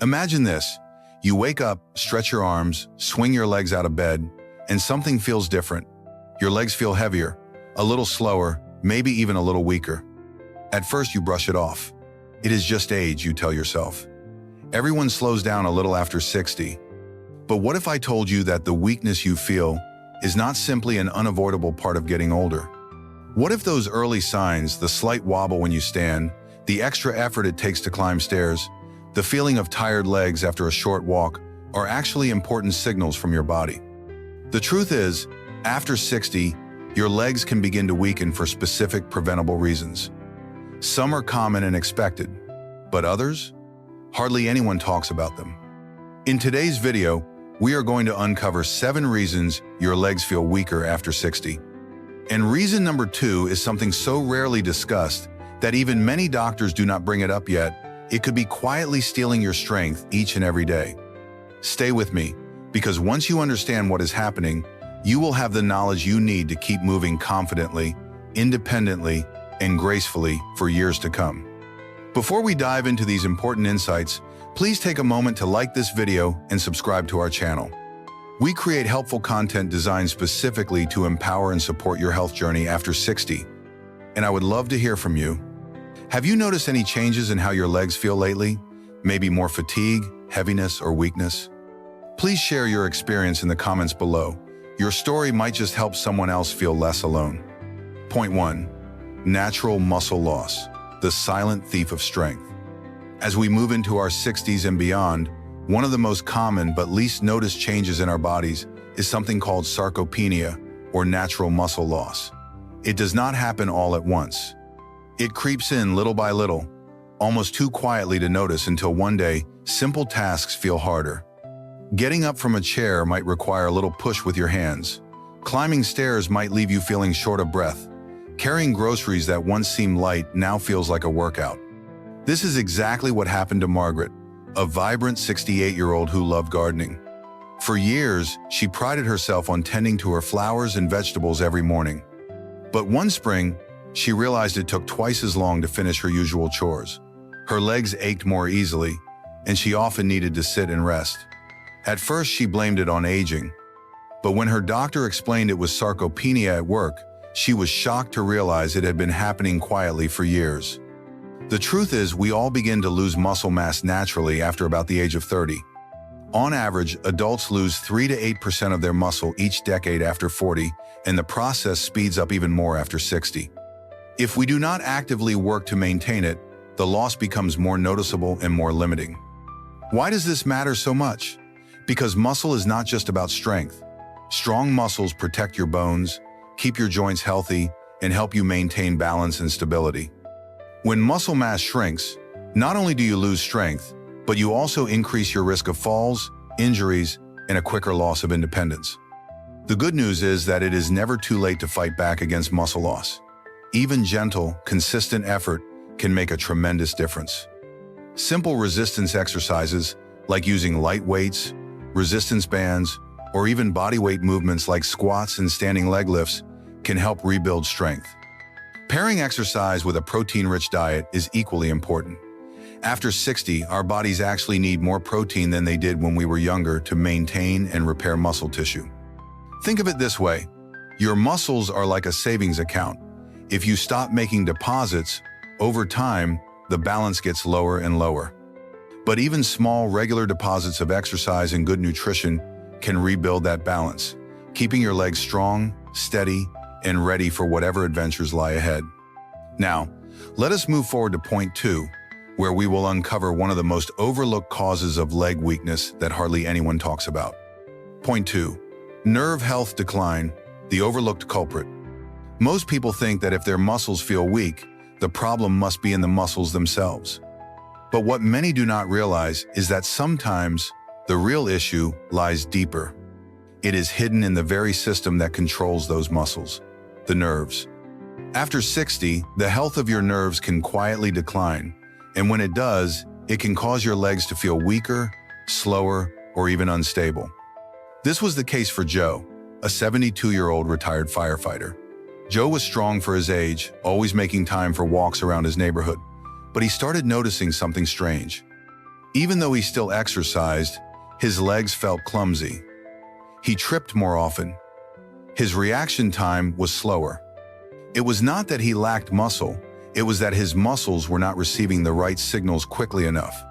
Imagine this. You wake up, stretch your arms, swing your legs out of bed, and something feels different. Your legs feel heavier, a little slower, maybe even a little weaker. At first, you brush it off. It is just age, you tell yourself. Everyone slows down a little after 60. But what if I told you that the weakness you feel is not simply an unavoidable part of getting older? What if those early signs, the slight wobble when you stand, the extra effort it takes to climb stairs, the feeling of tired legs after a short walk, are actually important signals from your body? The truth is, after 60, your legs can begin to weaken for specific preventable reasons. Some are common and expected, but others? Hardly anyone talks about them. In today's video, we are going to uncover 7 reasons your legs feel weaker after 60. And reason number 2 is something so rarely discussed that even many doctors do not bring it up yet. It could be quietly stealing your strength each and every day. Stay with me, because once you understand what is happening, you will have the knowledge you need to keep moving confidently, independently, and gracefully for years to come. Before we dive into these important insights, please take a moment to like this video and subscribe to our channel. We create helpful content designed specifically to empower and support your health journey after 60. And I would love to hear from you. Have you noticed any changes in how your legs feel lately? Maybe more fatigue, heaviness, or weakness? Please share your experience in the comments below. Your story might just help someone else feel less alone. Point 1. Natural muscle loss, the silent thief of strength. As we move into our 60s and beyond, one of the most common but least noticed changes in our bodies is something called sarcopenia, or natural muscle loss. It does not happen all at once. It creeps in little by little, almost too quietly to notice until one day, simple tasks feel harder. Getting up from a chair might require a little push with your hands. Climbing stairs might leave you feeling short of breath. Carrying groceries that once seemed light now feels like a workout. This is exactly what happened to Margaret, a vibrant 68-year-old who loved gardening. For years, she prided herself on tending to her flowers and vegetables every morning. But one spring, she realized it took twice as long to finish her usual chores. Her legs ached more easily, and she often needed to sit and rest. At first, she blamed it on aging. But when her doctor explained it was sarcopenia at work, she was shocked to realize it had been happening quietly for years. The truth is, we all begin to lose muscle mass naturally after about the age of 30. On average, adults lose 3 to 8% of their muscle each decade after 40, and the process speeds up even more after 60. If we do not actively work to maintain it, the loss becomes more noticeable and more limiting. Why does this matter so much? Because muscle is not just about strength. Strong muscles protect your bones, keep your joints healthy, and help you maintain balance and stability. When muscle mass shrinks, not only do you lose strength, but you also increase your risk of falls, injuries, and a quicker loss of independence. The good news is that it is never too late to fight back against muscle loss. Even gentle, consistent effort can make a tremendous difference. Simple resistance exercises, like using light weights, resistance bands, or even bodyweight movements like squats and standing leg lifts, can help rebuild strength. Pairing exercise with a protein-rich diet is equally important. After 60, our bodies actually need more protein than they did when we were younger to maintain and repair muscle tissue. Think of it this way: your muscles are like a savings account. If you stop making deposits, over time, the balance gets lower and lower. But even small, regular deposits of exercise and good nutrition can rebuild that balance, keeping your legs strong, steady, and ready for whatever adventures lie ahead. Now, let us move forward to point 2, where we will uncover one of the most overlooked causes of leg weakness that hardly anyone talks about. Point 2. Nerve health decline, the overlooked culprit. Most people think that if their muscles feel weak, the problem must be in the muscles themselves. But what many do not realize is that sometimes the real issue lies deeper. It is hidden in the very system that controls those muscles, the nerves. After 60, the health of your nerves can quietly decline, and when it does, it can cause your legs to feel weaker, slower, or even unstable. This was the case for Joe, a 72-year-old retired firefighter. Joe was strong for his age, always making time for walks around his neighborhood, but he started noticing something strange. Even though he still exercised, his legs felt clumsy. He tripped more often. His reaction time was slower. It was not that he lacked muscle, it was that his muscles were not receiving the right signals quickly enough.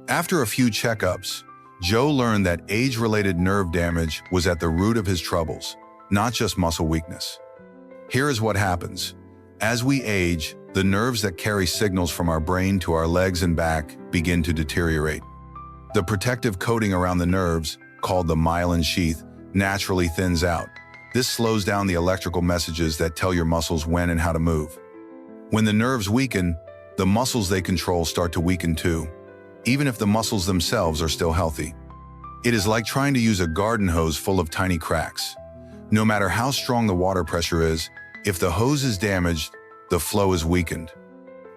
After a few checkups, Joe learned that age-related nerve damage was at the root of his troubles, not just muscle weakness. Here is what happens. As we age, the nerves that carry signals from our brain to our legs and back begin to deteriorate. The protective coating around the nerves, called the myelin sheath, naturally thins out. This slows down the electrical messages that tell your muscles when and how to move. When the nerves weaken, the muscles they control start to weaken too, even if the muscles themselves are still healthy. It is like trying to use a garden hose full of tiny cracks. No matter how strong the water pressure is, if the hose is damaged, the flow is weakened.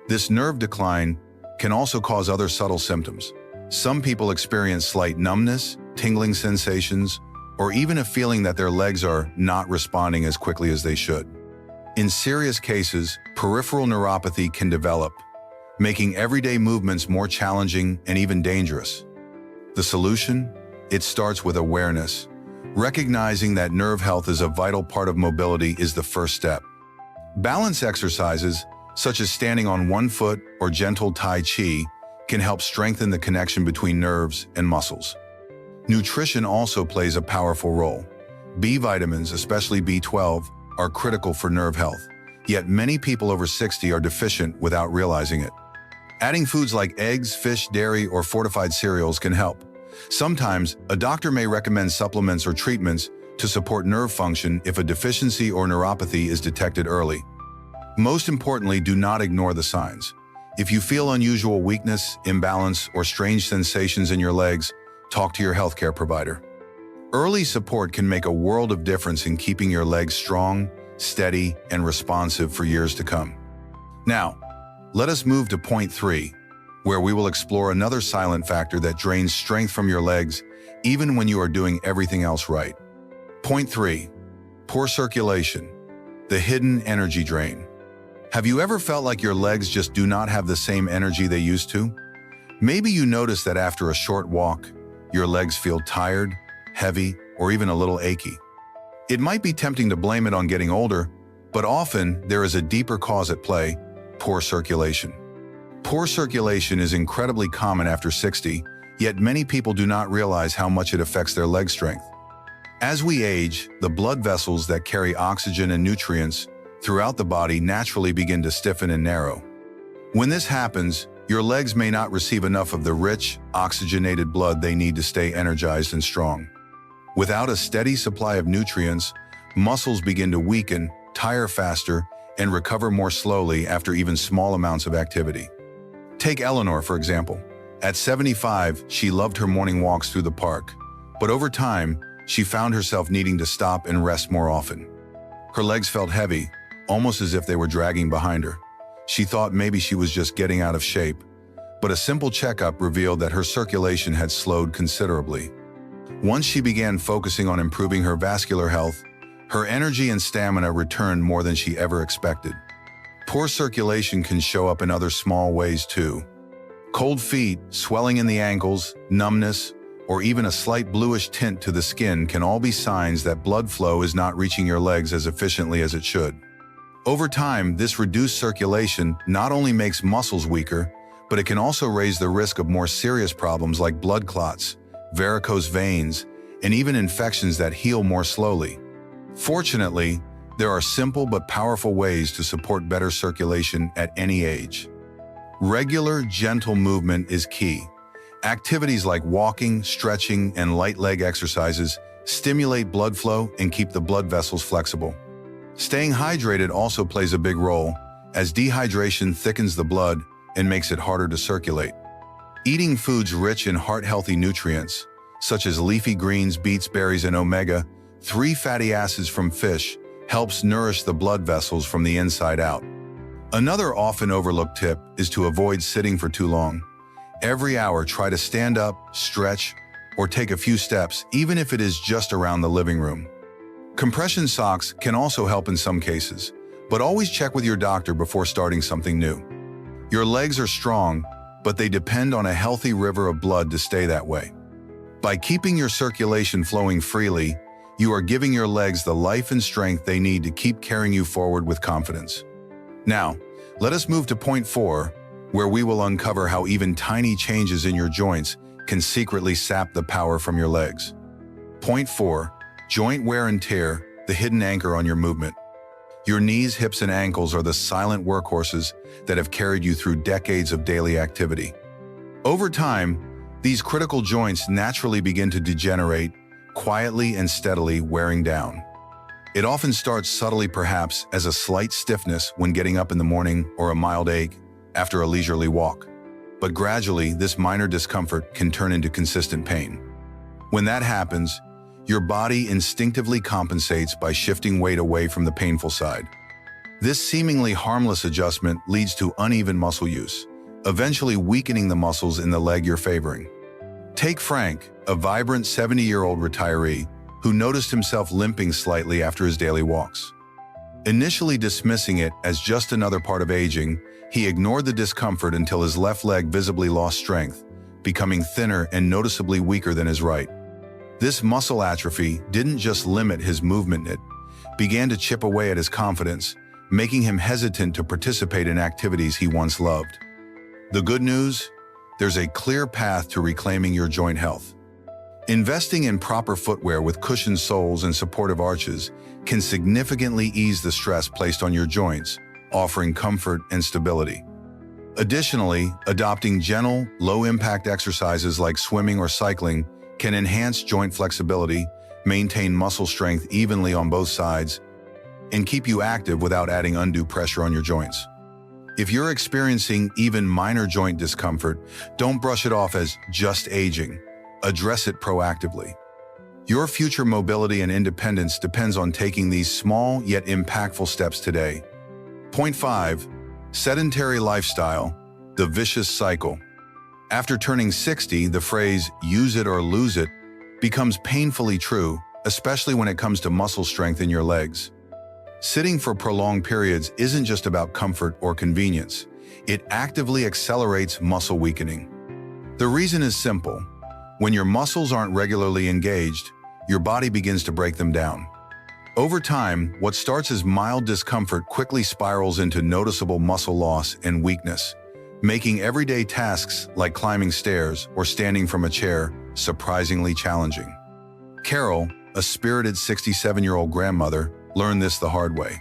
This nerve decline can also cause other subtle symptoms. Some people experience slight numbness, tingling sensations, or even a feeling that their legs are not responding as quickly as they should. In serious cases, peripheral neuropathy can develop, making everyday movements more challenging and even dangerous. The solution? It starts with awareness. Recognizing that nerve health is a vital part of mobility is the first step. Balance exercises, such as standing on one foot or gentle Tai Chi, can help strengthen the connection between nerves and muscles. Nutrition also plays a powerful role. B vitamins, especially B12, are critical for nerve health, yet many people over 60 are deficient without realizing it. Adding foods like eggs, fish, dairy, or fortified cereals can help. Sometimes, a doctor may recommend supplements or treatments to support nerve function if a deficiency or neuropathy is detected early. Most importantly, do not ignore the signs. If you feel unusual weakness, imbalance, or strange sensations in your legs, talk to your healthcare provider. Early support can make a world of difference in keeping your legs strong, steady, and responsive for years to come. Now, let us move to point 3, where we will explore another silent factor that drains strength from your legs, even when you are doing everything else right. Point 3. Poor circulation, the hidden energy drain. Have you ever felt like your legs just do not have the same energy they used to? Maybe you notice that after a short walk, your legs feel tired, heavy, or even a little achy. It might be tempting to blame it on getting older, but often there is a deeper cause at play: poor circulation. Poor circulation is incredibly common after 60, yet many people do not realize how much it affects their leg strength. As we age, the blood vessels that carry oxygen and nutrients throughout the body naturally begin to stiffen and narrow. When this happens, your legs may not receive enough of the rich, oxygenated blood they need to stay energized and strong. Without a steady supply of nutrients, muscles begin to weaken, tire faster, and recover more slowly after even small amounts of activity. Take Eleanor, for example. At 75, she loved her morning walks through the park, but over time, she found herself needing to stop and rest more often. Her legs felt heavy, almost as if they were dragging behind her. She thought maybe she was just getting out of shape, but a simple checkup revealed that her circulation had slowed considerably. Once she began focusing on improving her vascular health, her energy and stamina returned more than she ever expected. Poor circulation can show up in other small ways too. Cold feet, swelling in the ankles, numbness, or even a slight bluish tint to the skin can all be signs that blood flow is not reaching your legs as efficiently as it should. Over time, this reduced circulation not only makes muscles weaker, but it can also raise the risk of more serious problems like blood clots, varicose veins, and even infections that heal more slowly. Fortunately, there are simple but powerful ways to support better circulation at any age. Regular, gentle movement is key. Activities like walking, stretching, and light leg exercises stimulate blood flow and keep the blood vessels flexible. Staying hydrated also plays a big role, as dehydration thickens the blood and makes it harder to circulate. Eating foods rich in heart-healthy nutrients, such as leafy greens, beets, berries, and omega-3 fatty acids from fish, helps nourish the blood vessels from the inside out. Another often overlooked tip is to avoid sitting for too long. Every hour, try to stand up, stretch, or take a few steps, even if it is just around the living room. Compression socks can also help in some cases, but always check with your doctor before starting something new. Your legs are strong, but they depend on a healthy river of blood to stay that way. By keeping your circulation flowing freely, you are giving your legs the life and strength they need to keep carrying you forward with confidence. Now, let us move to point 4, where we will uncover how even tiny changes in your joints can secretly sap the power from your legs. Point 4, joint wear and tear, the hidden anchor on your movement. Your knees, hips, and ankles are the silent workhorses that have carried you through decades of daily activity. Over time, these critical joints naturally begin to degenerate, quietly and steadily wearing down. It often starts subtly, perhaps as a slight stiffness when getting up in the morning or a mild ache after a leisurely walk. But gradually, this minor discomfort can turn into consistent pain. When that happens, your body instinctively compensates by shifting weight away from the painful side. This seemingly harmless adjustment leads to uneven muscle use, eventually weakening the muscles in the leg you're favoring. Take Frank, a vibrant 70-year-old retiree who noticed himself limping slightly after his daily walks. Initially dismissing it as just another part of aging, he ignored the discomfort until his left leg visibly lost strength, becoming thinner and noticeably weaker than his right. This muscle atrophy didn't just limit his movement, it began to chip away at his confidence, making him hesitant to participate in activities he once loved. The good news? There's a clear path to reclaiming your joint health. Investing in proper footwear with cushioned soles and supportive arches can significantly ease the stress placed on your joints, offering comfort and stability. Additionally, adopting gentle, low-impact exercises like swimming or cycling can enhance joint flexibility, maintain muscle strength evenly on both sides, and keep you active without adding undue pressure on your joints. If you're experiencing even minor joint discomfort, don't brush it off as just aging. Address it proactively. Your future mobility and independence depends on taking these small yet impactful steps today. Point 5, sedentary lifestyle, the vicious cycle. After turning 60, the phrase "use it or lose it" becomes painfully true, especially when it comes to muscle strength in your legs. Sitting for prolonged periods isn't just about comfort or convenience. It actively accelerates muscle weakening. The reason is simple. When your muscles aren't regularly engaged, your body begins to break them down. Over time, what starts as mild discomfort quickly spirals into noticeable muscle loss and weakness, making everyday tasks like climbing stairs or standing from a chair surprisingly challenging. Carol, a spirited 67-year-old grandmother, learned this the hard way.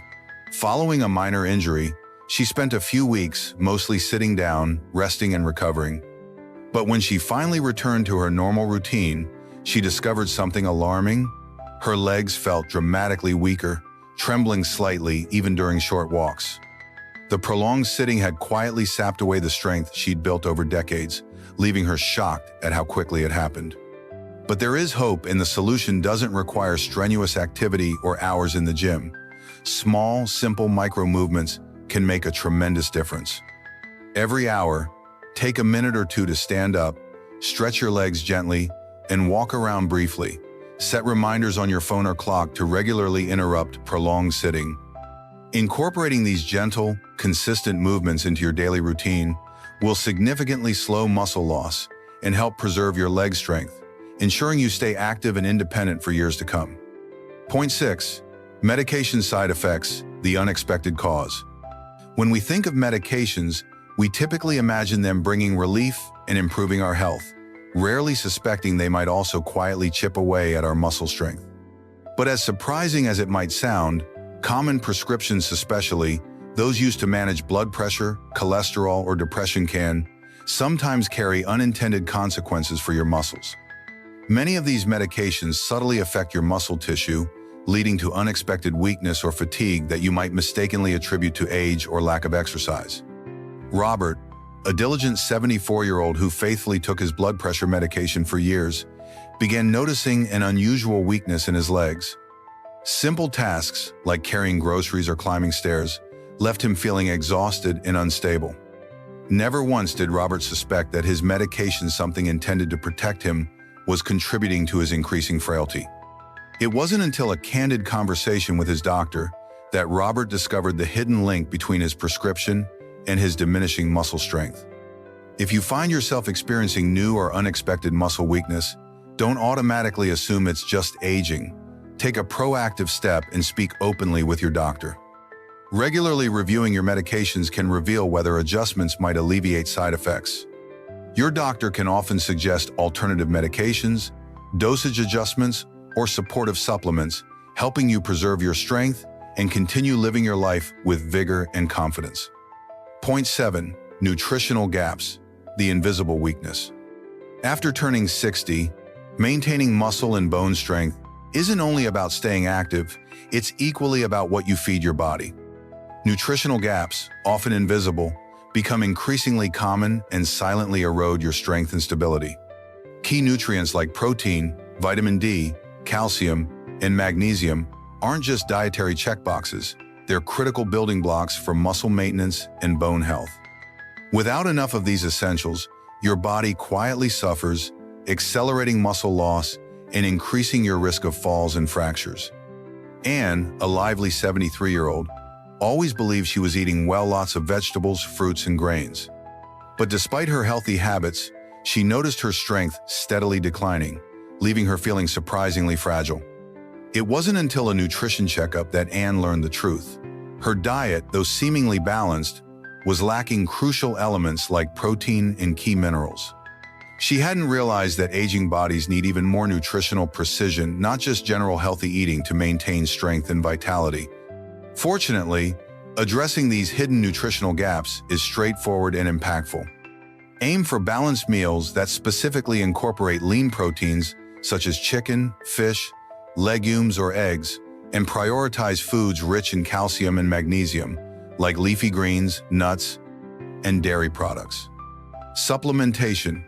Following a minor injury, she spent a few weeks mostly sitting down, resting and recovering. But when she finally returned to her normal routine, she discovered something alarming. Her legs felt dramatically weaker, trembling slightly even during short walks. The prolonged sitting had quietly sapped away the strength she'd built over decades, leaving her shocked at how quickly it happened. But there is hope, and the solution doesn't require strenuous activity or hours in the gym. Small, simple micro-movements can make a tremendous difference. Every hour, take a minute or two to stand up, stretch your legs gently, and walk around briefly. Set reminders on your phone or clock to regularly interrupt prolonged sitting. Incorporating these gentle, consistent movements into your daily routine will significantly slow muscle loss and help preserve your leg strength, ensuring you stay active and independent for years to come. Point 6, medication side effects, the unexpected cause. When we think of medications, we typically imagine them bringing relief and improving our health, rarely suspecting they might also quietly chip away at our muscle strength. But as surprising as it might sound, common prescriptions, especially those used to manage blood pressure, cholesterol, or depression, can sometimes carry unintended consequences for your muscles. Many of these medications subtly affect your muscle tissue, leading to unexpected weakness or fatigue that you might mistakenly attribute to age or lack of exercise. Robert, a diligent 74-year-old who faithfully took his blood pressure medication for years, began noticing an unusual weakness in his legs. Simple tasks, like carrying groceries or climbing stairs, left him feeling exhausted and unstable. Never once did Robert suspect that his medication, something intended to protect him, was contributing to his increasing frailty. It wasn't until a candid conversation with his doctor that Robert discovered the hidden link between his prescription and his diminishing muscle strength. If you find yourself experiencing new or unexpected muscle weakness, don't automatically assume it's just aging. Take a proactive step and speak openly with your doctor. Regularly reviewing your medications can reveal whether adjustments might alleviate side effects. Your doctor can often suggest alternative medications, dosage adjustments, or supportive supplements, helping you preserve your strength and continue living your life with vigor and confidence. Point 7. Nutritional gaps, the invisible weakness. After turning 60, maintaining muscle and bone strength isn't only about staying active, it's equally about what you feed your body. Nutritional gaps, often invisible, become increasingly common and silently erode your strength and stability. Key nutrients like protein, vitamin D, calcium, and magnesium aren't just dietary checkboxes, they're critical building blocks for muscle maintenance and bone health. Without enough of these essentials, your body quietly suffers, accelerating muscle loss and increasing your risk of falls and fractures. Anne, a lively 73-year-old, always believed she was eating lots of vegetables, fruits, and grains. But despite her healthy habits, she noticed her strength steadily declining, leaving her feeling surprisingly fragile. It wasn't until a nutrition checkup that Anne learned the truth. Her diet, though seemingly balanced, was lacking crucial elements like protein and key minerals. She hadn't realized that aging bodies need even more nutritional precision, not just general healthy eating, to maintain strength and vitality. Fortunately, addressing these hidden nutritional gaps is straightforward and impactful. Aim for balanced meals that specifically incorporate lean proteins such as chicken, fish, legumes, or eggs, and prioritize foods rich in calcium and magnesium, like leafy greens, nuts, and dairy products. Supplementation,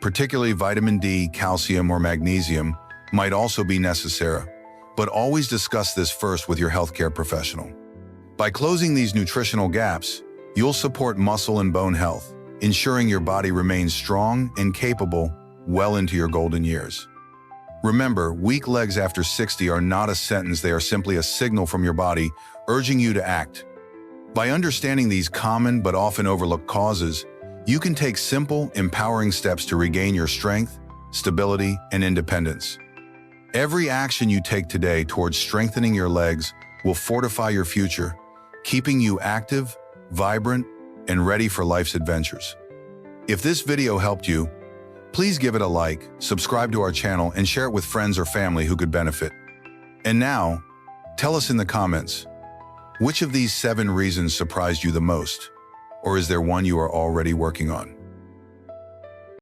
particularly vitamin D, calcium, or magnesium, might also be necessary, but always discuss this first with your healthcare professional. By closing these nutritional gaps, you'll support muscle and bone health, ensuring your body remains strong and capable well into your golden years. Remember, weak legs after 60 are not a sentence, they are simply a signal from your body urging you to act. By understanding these common but often overlooked causes, you can take simple, empowering steps to regain your strength, stability, and independence. Every action you take today towards strengthening your legs will fortify your future, keeping you active, vibrant, and ready for life's adventures. If this video helped you, please give it a like, subscribe to our channel, and share it with friends or family who could benefit. And now, tell us in the comments, which of these 7 reasons surprised you the most? Or is there one you are already working on?